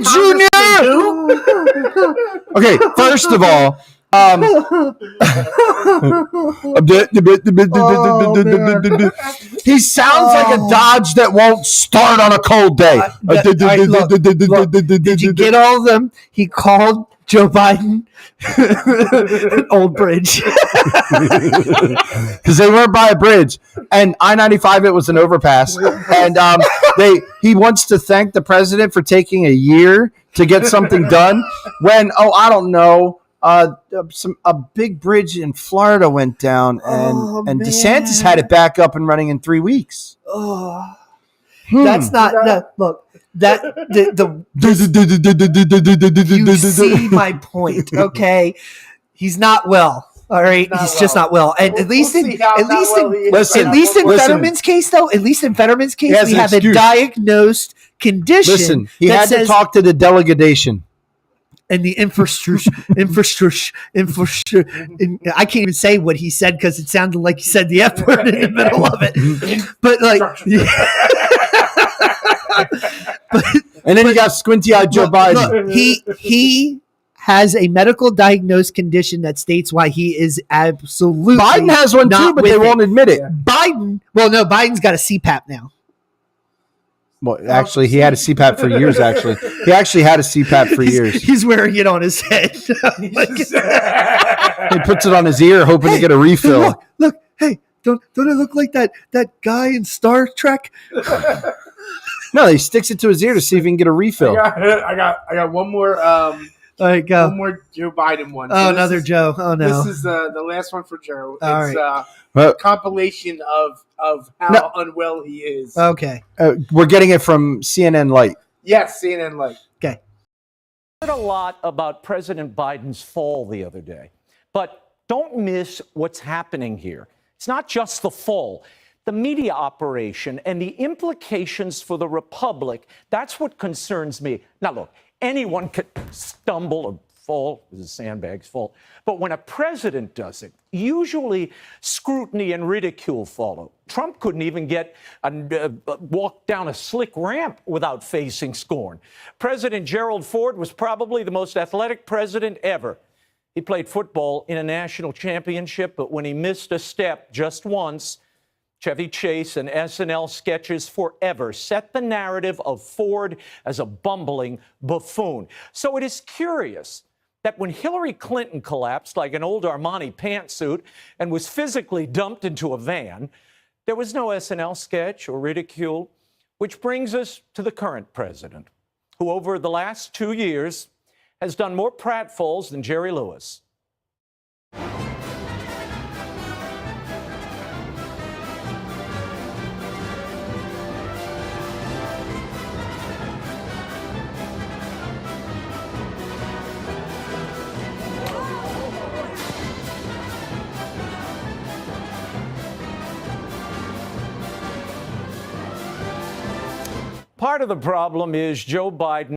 Junior. Okay, first of all, he sounds like a Dodge that won't start on a cold day. Did you get all of them? He called Joe Biden Old Bridge because they weren't by a bridge, and I-95 it was an overpass, and he wants to thank the president for taking a year to get something done. When I don't know, a big bridge in Florida went down, and DeSantis had it back up and running in 3 weeks. Oh, that's not look. That you see my point, okay? He's not well. All right, he's just not well. And at least in Fetterman's case, though, we have a diagnosed condition. Listen, he had to talk to the delegation. And the infrastructure. I can't even say what he said because it sounded like he said the F word in the middle of it. But like, and then you got squinty-eyed Joe Biden. Look, he has a medical diagnosed condition that states why he is absolutely. Biden has one too, but they won't admit it. Biden's got a CPAP now. Well, actually, he had a CPAP for years. Actually, he actually had a CPAP for years. He's wearing it on his head. He puts it on his ear, hoping to get a refill. Look, hey, don't it look like that guy in Star Trek? No, he sticks it to his ear to see if he can get a refill. I got one more. All right, go. One more Joe Biden one. Oh, another Joe. Oh no. This is the last one for Joe. All It's right. a compilation of how unwell he is. Okay. We're getting it from CNN Light. Yes, CNN Light. Okay. I heard a lot about President Biden's fall the other day, but don't miss what's happening here. It's not just the fall. The media operation and the implications for the republic, that's what concerns me. Now, look, anyone could stumble or fall. This is sandbag's fault. But when a president does it, usually scrutiny and ridicule follow. Trump couldn't even walk down a slick ramp without facing scorn. President Gerald Ford was probably the most athletic president ever. He played football in a national championship, but when he missed a step just once, Chevy Chase and SNL sketches forever set the narrative of Ford as a bumbling buffoon. So it is curious that when Hillary Clinton collapsed like an old Armani pantsuit and was physically dumped into a van, there was no SNL sketch or ridicule, which brings us to the current president, who over the last 2 years has done more pratfalls than Jerry Lewis. Part of the problem is Joe Biden.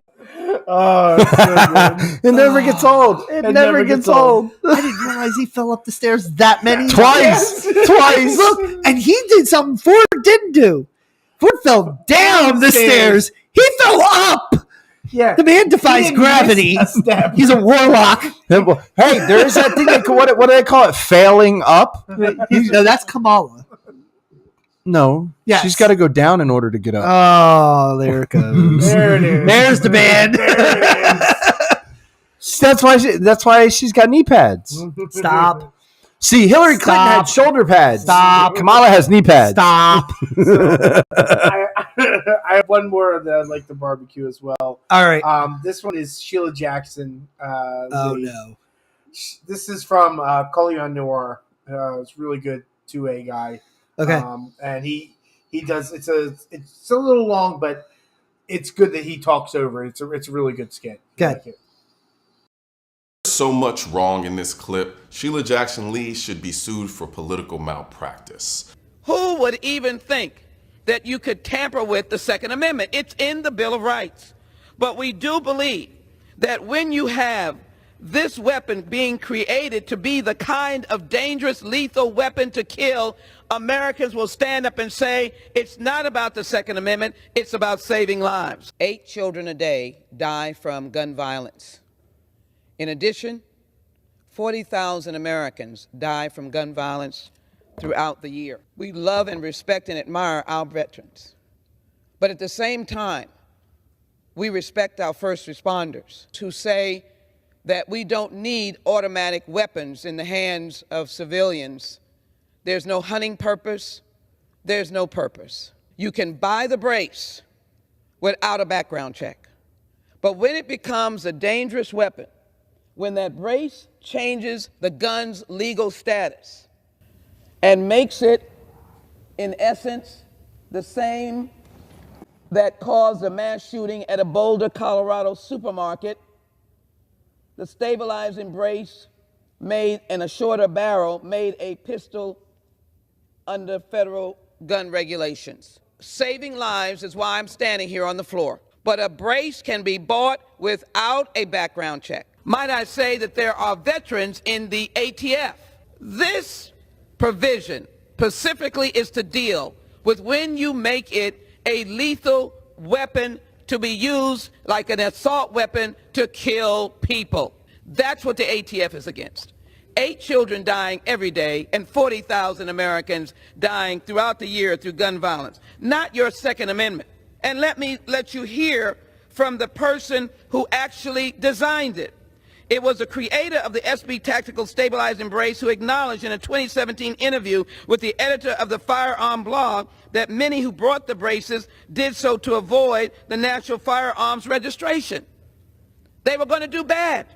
Oh, it's so good. It never gets old. It never gets old. I didn't realize he fell up the stairs that many Twice. Twice. Look, and he did something Ford didn't do. Ford fell down the stairs. He fell up. Yeah, the man defies gravity. He's a warlock. Hey, there is that thing. What do they call it? Failing up? No, that's Kamala. No. Yes. She's got to go down in order to get up. Oh, there it goes. There it is. There's the band. That's why she's got knee pads. Stop. See, Hillary Clinton had shoulder pads. Stop. Kamala has knee pads. Stop. I have one more of the barbecue as well. All right. This one is Sheila Jackson. Oh no. This is from Cullion Noir. It's really good 2A guy. Okay. And he does. It's a little long, but it's good that he talks over. It's a really good skit. Good. so much wrong in this clip. Sheila Jackson Lee should be sued for political malpractice. Who would even think that you could tamper with the Second Amendment? It's in the Bill of Rights. But we do believe that when you have this weapon being created to be the kind of dangerous, lethal weapon to kill, Americans will stand up and say, it's not about the Second Amendment, it's about saving lives. 8 children a day die from gun violence. In addition, 40,000 Americans die from gun violence throughout the year. We love and respect and admire our veterans. But at the same time, we respect our first responders who say that we don't need automatic weapons in the hands of civilians. There's no hunting purpose. There's no purpose. You can buy the brace without a background check. But when it becomes a dangerous weapon, when that brace changes the gun's legal status and makes it, in essence, the same that caused a mass shooting at a Boulder, Colorado supermarket, the stabilizing brace made and a shorter barrel made a pistol under federal gun regulations. Saving lives is why I'm standing here on the floor. But a brace can be bought without a background check. Might I say that there are veterans in the ATF. This provision specifically is to deal with when you make it a lethal weapon to be used like an assault weapon to kill people. That's what the ATF is against. 8 children dying every day and 40,000 Americans dying throughout the year through gun violence. Not your Second Amendment. And let me let you hear from the person who actually designed it. It was the creator of the SB Tactical Stabilizing Brace who acknowledged in a 2017 interview with the editor of the Firearm blog that many who brought the braces did so to avoid the National Firearms Registration. They were going to do bad.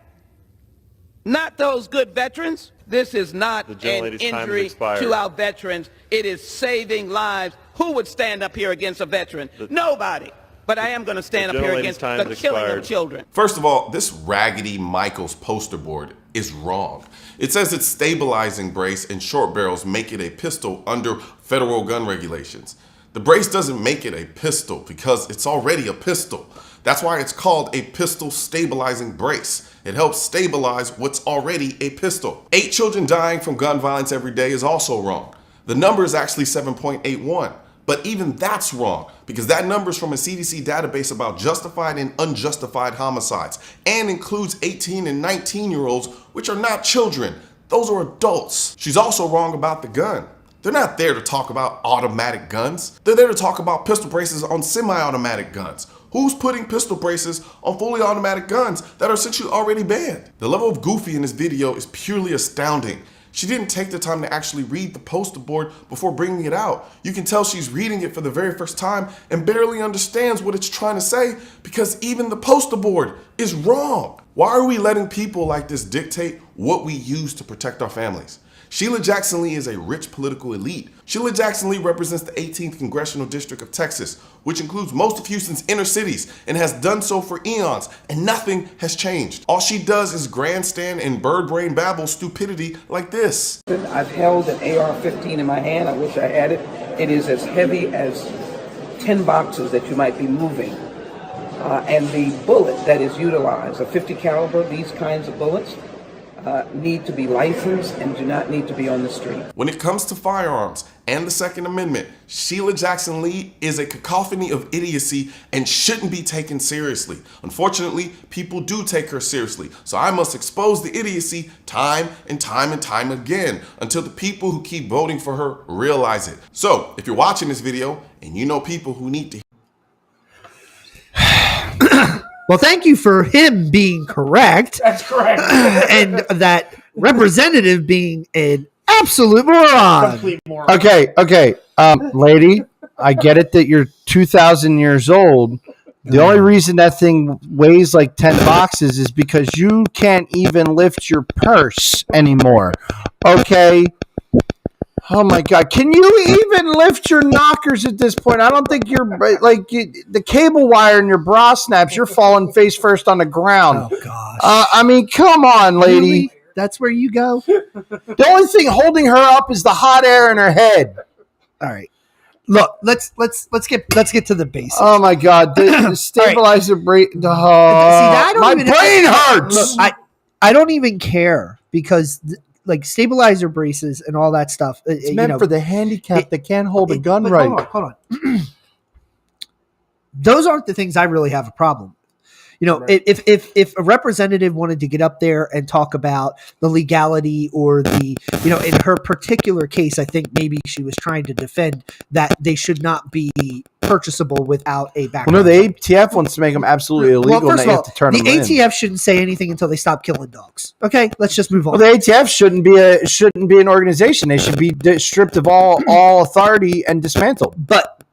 Not those good veterans. This is not an injury to our veterans. It is saving lives. Who would stand up here against a veteran? Nobody. But I am going to stand up here against the killing of children. First of all, this raggedy Michaels poster board is wrong. It says it's stabilizing brace and short barrels make it a pistol under federal gun regulations. The brace doesn't make it a pistol because it's already a pistol. That's why it's called a pistol stabilizing brace. It helps stabilize what's already a pistol. 8 children dying from gun violence every day is also wrong. The number is actually 7.81. But even that's wrong because that number is from a CDC database about justified and unjustified homicides and includes 18 and 19-year-olds, which are not children. Those are adults. She's also wrong about the gun. They're not there to talk about automatic guns. They're there to talk about pistol braces on semi-automatic guns. Who's putting pistol braces on fully automatic guns that are essentially already banned? The level of goofy in this video is purely astounding. She didn't take the time to actually read the poster board before bringing it out. You can tell she's reading it for the very first time and barely understands what it's trying to say because even the poster board is wrong. Why are we letting people like this dictate what we use to protect our families? Sheila Jackson Lee is a rich political elite. Sheila Jackson Lee represents the 18th Congressional District of Texas, which includes most of Houston's inner cities and has done so for eons, and nothing has changed. All she does is grandstand and bird brain babble stupidity like this. I've held an AR-15 in my hand. I wish I had it. It is as heavy as 10 boxes that you might be moving. And the bullet that is utilized, a 50 caliber, these kinds of bullets, need to be licensed and do not need to be on the street. When it comes to firearms and the Second Amendment, Sheila Jackson Lee is a cacophony of idiocy and shouldn't be taken seriously. Unfortunately, people do take her seriously, so I must expose the idiocy time and time and time again until the people who keep voting for her realize it. So, if you're watching this video and you know people who need to Well, thank you for him being correct. That's correct. And that representative being an absolute moron. Complete moron. Okay. Lady, I get it that you're 2,000 years old. The only reason that thing weighs like 10 boxes is because you can't even lift your purse anymore. Okay. Oh my God! Can you even lift your knockers at this point? I don't think you're the cable wire in your bra snaps. You're falling face first on the ground. Oh gosh! I mean, come on, lady. Really? That's where you go. The only thing holding her up is the hot air in her head. All right. Look, let's get to the basics. Oh my God! The stabilizer break. See, my brain hurts. Look, I don't even care because like stabilizer braces and all that stuff. It's meant for the handicapped that can't hold a gun right. Hold on. Those aren't the things I really have a problem with. You know, if a representative wanted to get up there and talk about the legality or the, you know, in her particular case, I think maybe she was trying to defend that they should not be purchasable without a background. Well, no, the ATF wants to make them absolutely illegal. Well, first and they of all, have to turn the them in. ATF shouldn't say anything until they stop killing dogs. Okay, let's just move on. Well, the ATF shouldn't be an organization. They should be stripped of all authority and dismantled. But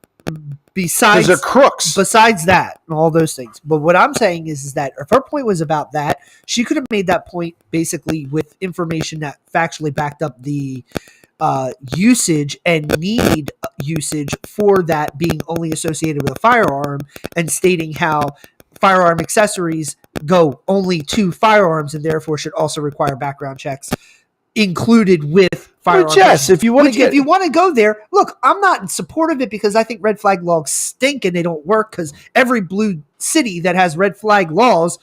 besides, they're crooks. Besides that, and all those things. But what I'm saying is that if her point was about that, she could have made that point basically with information that factually backed up the usage and need usage for that being only associated with a firearm, and stating how firearm accessories go only to firearms and therefore should also require background checks included with firearms. Yes, if you want to go there, look, I'm not in support of it because I think red flag laws stink and they don't work because every blue city that has red flag laws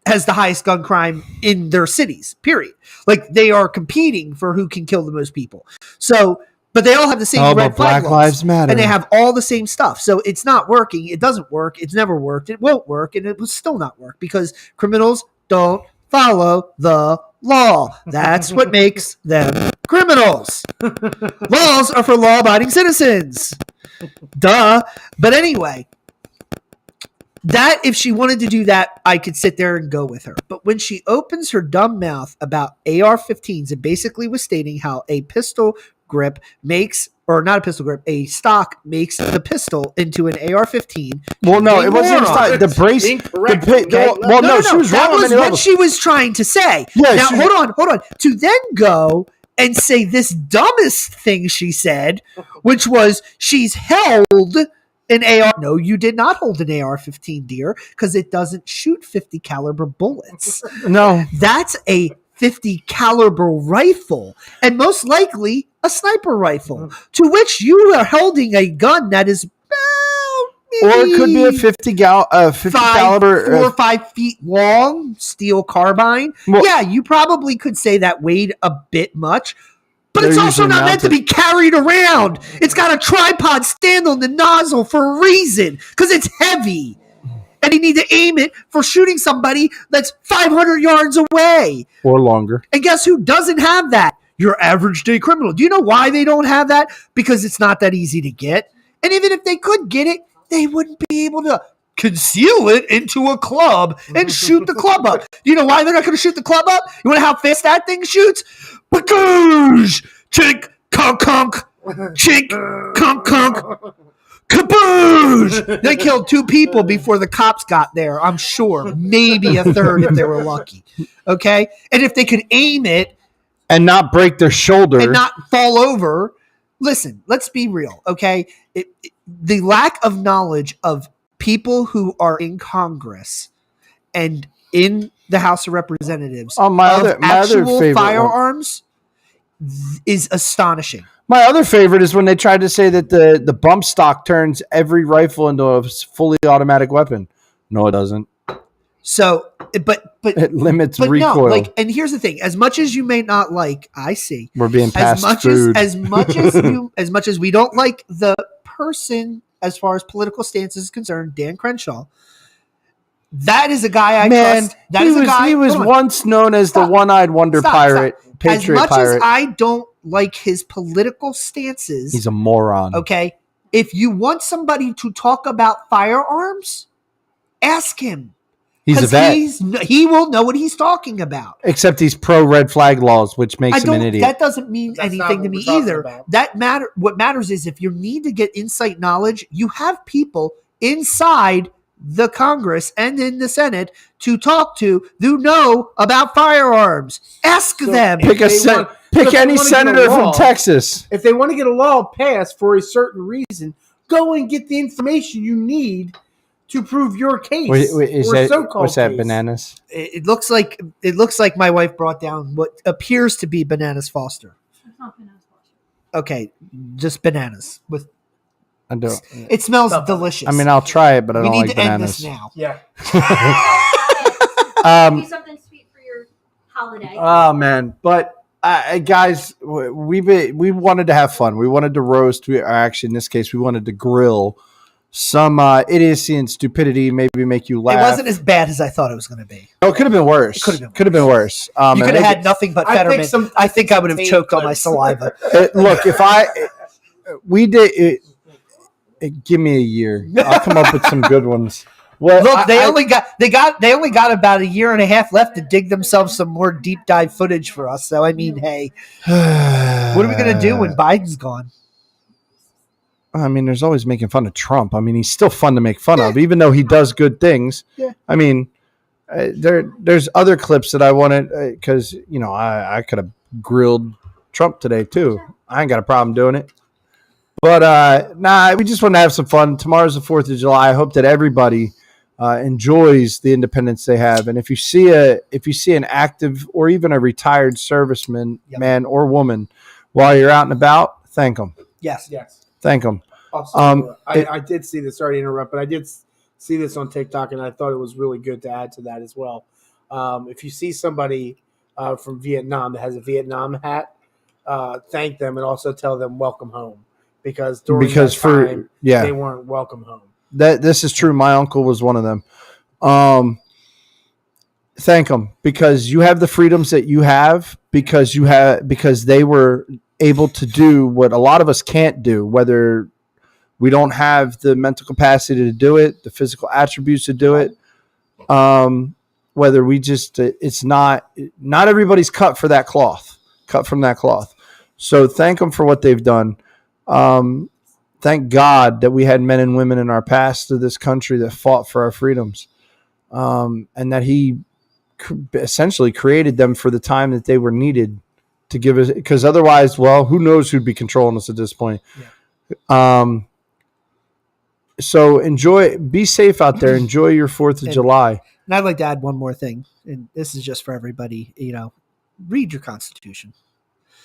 has the highest gun crime in their cities, period. Like they are competing for who can kill the most people. So, but they all have the same red flag Black laws. Lives Matter. And they have all the same stuff. So it's not working. It doesn't work. It's never worked. It won't work. And it will still not work because criminals don't follow the law. That's what makes them criminals. Laws are for law-abiding citizens. Duh. But anyway, that if she wanted to do that, I could sit there and go with her. But when she opens her dumb mouth about AR-15s and basically was stating how a pistol grip makes, or not a pistol grip, a stock makes the pistol into an AR-15. Well, no, it wasn't the brace. Incorrect. No, she was that wrong. was what she was trying to say. Yeah, now, hold on. To then go and say this dumbest thing she said, which was she's held an AR. No, you did not hold an AR-15, dear, because it doesn't shoot 50 caliber bullets. No. That's a 50 caliber rifle, and most likely a sniper rifle, to which you are holding a gun that is or it could be a 50 caliber 4 or 5 feet long steel carbine. Well, yeah, you probably could say that weighed a bit much, but it's they're also usually not meant to be carried around. It's got a tripod stand on the nozzle for a reason, because it's heavy. And you need to aim it for shooting somebody that's 500 yards away. or longer. And guess who doesn't have that? Your average day criminal. Do you know why they don't have that? Because it's not that easy to get. And even if they could get it, they wouldn't be able to conceal it into a club and shoot the club up. Do you know why they're not going to shoot the club up? You want to know how fast that thing shoots? Bakoosh! Chink, conk, conk. Chink, conk, conk. Kaboosh! They killed 2 people before the cops got there, I'm sure. Maybe a third if they were lucky. Okay? And if they could aim it and not break their shoulder and not fall over. Listen, let's be real, okay? The lack of knowledge of people who are in Congress and in the House of Representatives my of other favorite firearms is astonishing. My other favorite is when they tried to say that the bump stock turns every rifle into a fully automatic weapon. No, it doesn't. So, but it limits but recoil. No, and here's the thing: as much as you may not like, I see We're being passed food. As much as we don't like the person as far as political stance is concerned, Dan Crenshaw. That is a guy I trust. He was once known as the one-eyed wonder pirate, patriot as much pirate. as I don't like his political stances, He's a moron. Okay, if you want somebody to talk about firearms, ask him. He's a vet. He will know what he's talking about. Except he's pro red flag laws, which makes him an idiot. That doesn't mean anything to me either. What matters is if you need to get insight knowledge, you have people inside the Congress and in the Senate to talk to who know about firearms. Ask them. Pick any senator from Texas. If they want to get a law passed for a certain reason, go and get the information you need to prove your case. What's that? Bananas? It looks like my wife brought down what appears to be Bananas Foster. It's not Bananas Foster. Okay, just bananas with. I don't. It smells delicious. I mean, I'll try it, but I don't like bananas. We need to end this now. Yeah. Do something sweet for your holiday. Oh man, but guys, we wanted to have fun. We wanted to roast. Actually, in this case, we wanted to grill some idiocy and stupidity. Maybe make you laugh. It wasn't as bad as I thought it was going to be. Oh, it could have been worse. Could have been worse. You could have had nothing but Fetterman. I think I would have choked on my saliva. Look, if we did it. Give me a year. I'll come up with some good ones. Well, look, they only got about a year and a half left to dig themselves some more deep dive footage for us. So I mean, hey, what are we gonna do when Biden's gone? I mean, there's always making fun of Trump. I mean, he's still fun to make fun of, even though he does good things. Yeah. I mean, there's other clips that I wanted because I could have grilled Trump today too. I ain't got a problem doing it. But we just want to have some fun. Tomorrow's the 4th of July. I hope that everybody enjoys the independence they have. And if you see an active or even a retired serviceman, man or woman, while you're out and about, thank them. Yes. Thank them. Also, I did see this. Sorry to interrupt, but I did see this on TikTok, and I thought it was really good to add to that as well. If you see somebody from Vietnam that has a Vietnam hat, thank them and also tell them welcome home. Because during that time, they weren't welcome home. This is true. My uncle was one of them. Thank them because you have the freedoms that you have because they were able to do what a lot of us can't do. Whether we don't have the mental capacity to do it, the physical attributes to do it, whether we just it's not everybody's cut from that cloth. So thank them for what they've done. Thank God that we had men and women in our past of this country that fought for our freedoms, and that he essentially created them for the time that they were needed to give us. Because otherwise, well, who knows who'd be controlling us at this point? Yeah. So be safe out there. Enjoy your 4th of July. And I'd like to add one more thing, and this is just for everybody. Read your Constitution.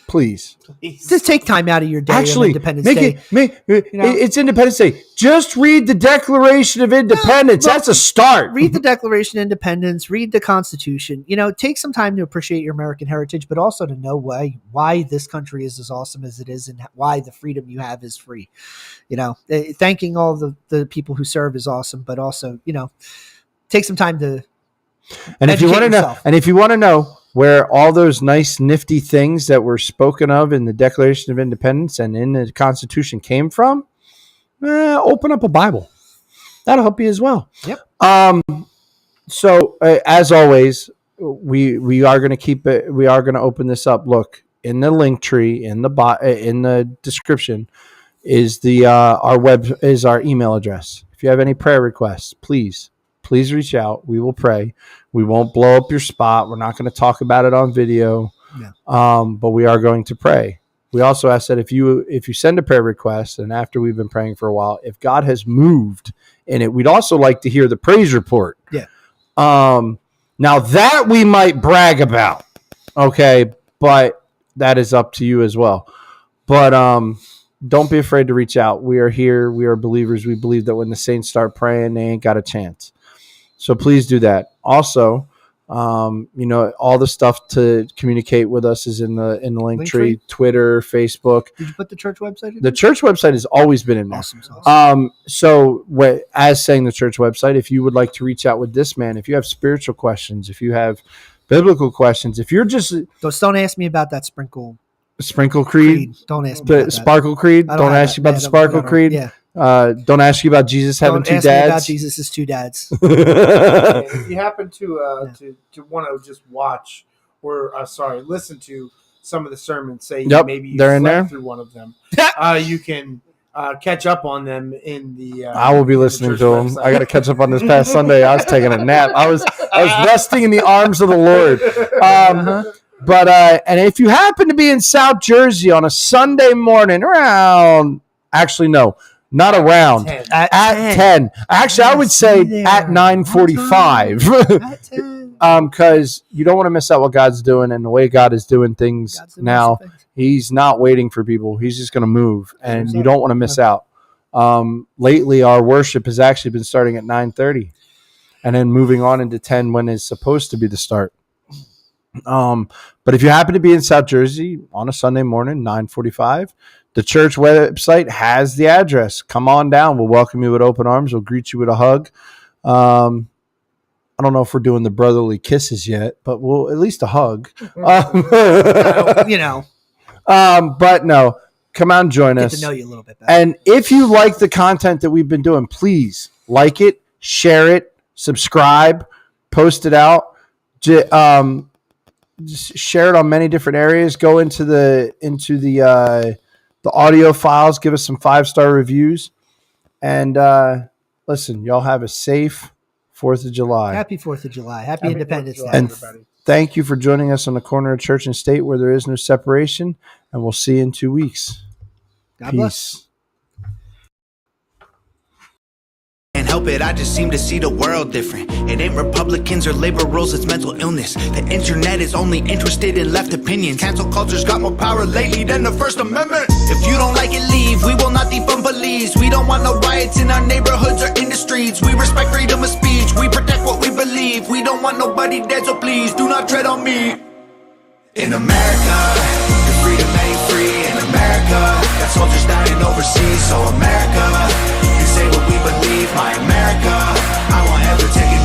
Please. Just take time out of your day. Actually, Independence Day. It's Independence Day. Just read the Declaration of Independence. That's a start. Read the Declaration of Independence. Read the Constitution. Take some time to appreciate your American heritage, but also to know why this country is as awesome as it is and why the freedom you have is free. Thanking all the people who serve is awesome, but also, take some time to. And if you want to know where all those nice, nifty things that were spoken of in the Declaration of Independence and in the Constitution came from, open up a Bible. That'll help you as well. Yep. So as always, we are going to keep it. We are going to open this up. Look in the link tree in the description is our email address. If you have any prayer requests, please reach out. We will pray. We won't blow up your spot. We're not going to talk about it on video, but we are going to pray. We also ask that if you send a prayer request, and after we've been praying for a while, if God has moved in it, we'd also like to hear the praise report. Yeah. Now that we might brag about, okay, but that is up to you as well. But don't be afraid to reach out. We are here. We are believers. We believe that when the saints start praying, they ain't got a chance. So please do that. Also, all the stuff to communicate with us is in the link tree, Twitter, Facebook. Did you put the church website in? The church website has always been in there. Awesome. As saying the church website, if you would like to reach out with this man, if you have spiritual questions, if you have biblical questions, if you're just don't ask me about that sprinkle creed. Don't ask me about that. Sparkle creed. Don't ask you about the sparkle creed. Yeah. Don't ask you about Jesus having two dads. Don't ask me about Jesus' two dads. If you happen to want to just watch or listen to some of the sermons, say maybe you slept through one of them, you can catch up on them in the. I will be listening to them. I got to catch up on this past Sunday. I was taking a nap. I was resting in the arms of the Lord. But and if you happen to be in South Jersey on a Sunday morning around, actually no, not around, at 10. Actually, I would say at 9:45. Because you don't want to miss out what God's doing, and the way God is doing things now. He's not waiting for people. He's just going to move, and you don't want to miss out. Lately, our worship has actually been starting at 9:30, and then moving on into 10 when it's supposed to be the start. But if you happen to be in South Jersey on a Sunday morning, 9:45, the church website has the address. Come on down. We'll welcome you with open arms. We'll greet you with a hug. I don't know if we're doing the brotherly kisses yet, but we'll at least a hug. But no, come on, join us. Get to know you a little bit better. And if you like the content that we've been doing, please like it, share it, subscribe, post it out. Just share it on many different areas. Go into the audio files. Give us some 5-star reviews. And listen, y'all have a safe 4th of July. Happy 4th of July. Happy Independence Day, And everybody. thank you for joining us on the corner of church and state where there is no separation. And we'll see you in 2 weeks. God Peace. bless. Can't help it, I just seem to see the world different. It ain't Republicans or labor rules, it's mental illness. The internet is only interested in left opinions. Cancel culture's got more power lately than the First Amendment. If you don't like it, leave. We will not defund police. We don't want no riots in our neighborhoods or in the streets. We respect freedom of speech. We protect what we believe. We don't want nobody dead, so please do not tread on me. In America, your freedom ain't free. In America, got soldiers dying overseas. So America, you say what we believe. My America, I won't ever take it